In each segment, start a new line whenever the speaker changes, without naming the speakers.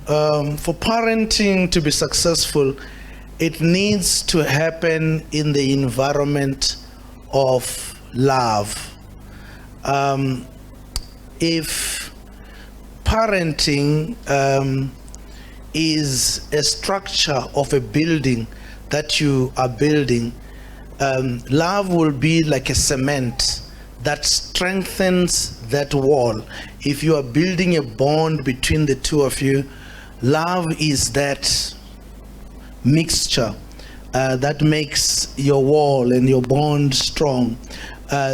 For parenting to be successful, it needs to happen in the environment of love. If parenting is a structure of a building that you are building, love will be like a cement that strengthens that wall. If you are building a bond between the two of you, love is that mixture that makes your wall and your bond strong.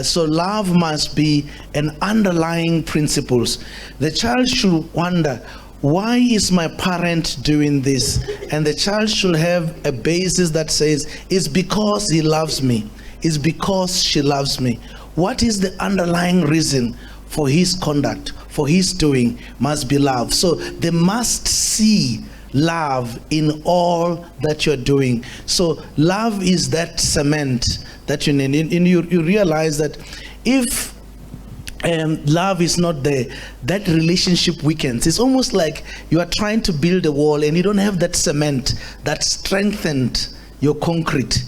So love must be an underlying principles. The child should wonder, why is my parent doing this? And the child should have a basis that says, it's because he loves me. It's because she loves me. What is the underlying reason for his conduct, for his doing? Must be love. So they must see love in all that you're doing. So love is that cement that you need. And you realize that if love is not there, that relationship weakens. It's almost like you are trying to build a wall and you don't have that cement that strengthened your concrete.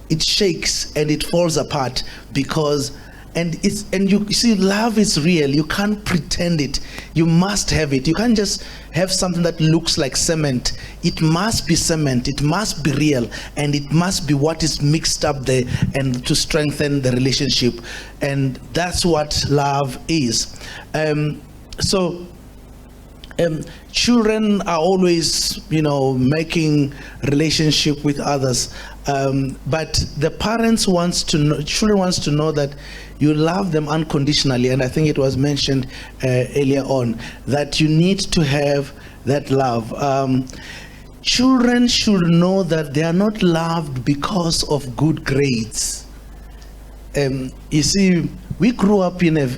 It shakes and it falls apart because you see, love is real. You can't pretend it. You must have it. You can't just have something that looks like cement. It must be cement. It must be real, and it must be what is mixed up there and to strengthen the relationship. And that's what love is. Children are always, making relationship with others, but the parents children wants to know that you love them unconditionally. And I think it was mentioned earlier on that you need to have that love. Children should know that they are not loved because of good grades. You see, we grew up in an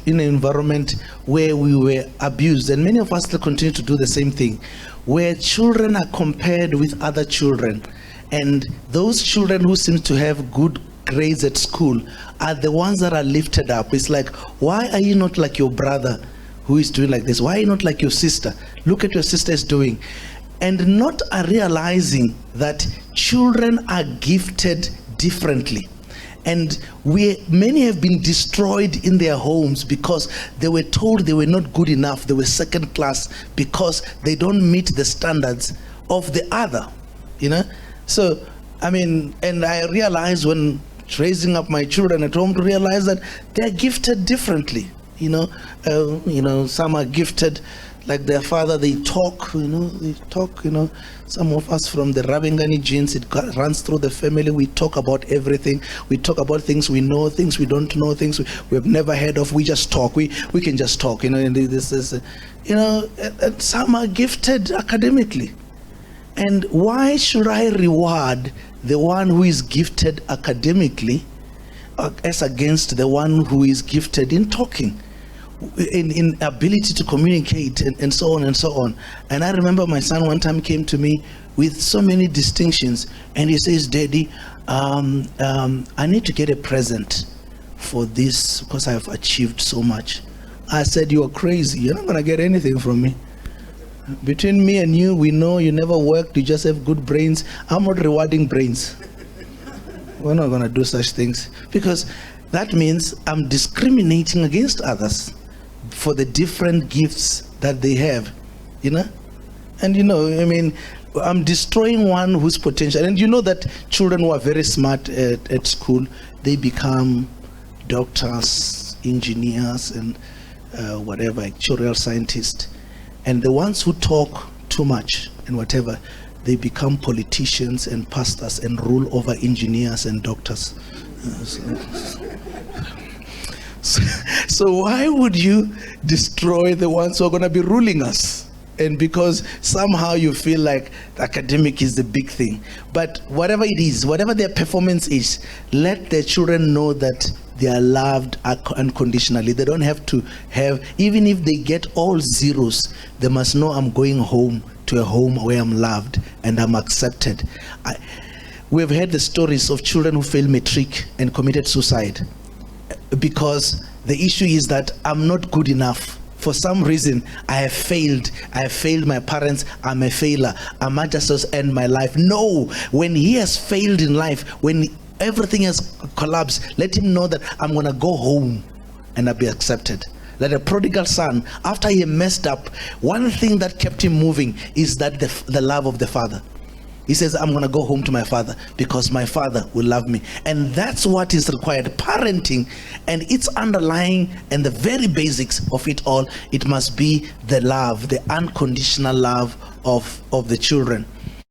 environment where we were abused, and many of us still continue to do the same thing, where children are compared with other children, and those children who seem to have good grades at school are the ones that are lifted up. It's like, why are you not like your brother who is doing like this? Why are you not like your sister? Look at your sister is doing. And not realizing that children are gifted differently. And many have been destroyed in their homes because they were told they were not good enough. They were second class because they don't meet the standards of the other, So, and I realized when raising up my children at home to realize that they're gifted differently. Some are gifted like their father, they talk. Some of us from the Ravhengan genes, it runs through the family. We talk about everything. We talk about things we know, things we don't know, things we've never heard of. We just talk. We can just talk, and this is, and some are gifted academically. And why should I reward the one who is gifted academically as against the one who is gifted in talking? In ability to communicate and so on and so on. And I remember my son one time came to me with so many distinctions, and he says, Daddy, I need to get a present for this because I have achieved so much. I said, you are crazy. You're not going to get anything from me. Between me and you, we know you never worked. You just have good brains. I'm not rewarding brains. We're not going to do such things, because that means I'm discriminating against others for the different gifts that they have, And I'm destroying one whose potential. And that children who are very smart at school, they become doctors, engineers, and whatever, actuarial scientists. And the ones who talk too much and whatever, they become politicians and pastors and rule over engineers and doctors. So why would you destroy the ones who are going to be ruling us? And because somehow you feel like academic is the big thing. But whatever it is, whatever their performance is, let their children know that they are loved unconditionally. They don't have to have, even if they get all zeros, they must know I'm going home to a home where I'm loved and I'm accepted. We've heard the stories of children who failed matric and committed suicide because the issue is that I'm not good enough for some reason I have failed my parents, I'm a failure, I might just end my life. No, when he has failed in life, when everything has collapsed, let him know that I'm going to go home and I'll be accepted. That a prodigal son, after he messed up, one thing that kept him moving is that the love of the father. He says, I'm going to go home to my father because my father will love me. And that's what is required. Parenting, and its underlying and the very basics of it all, it must be the love, the unconditional love of the children.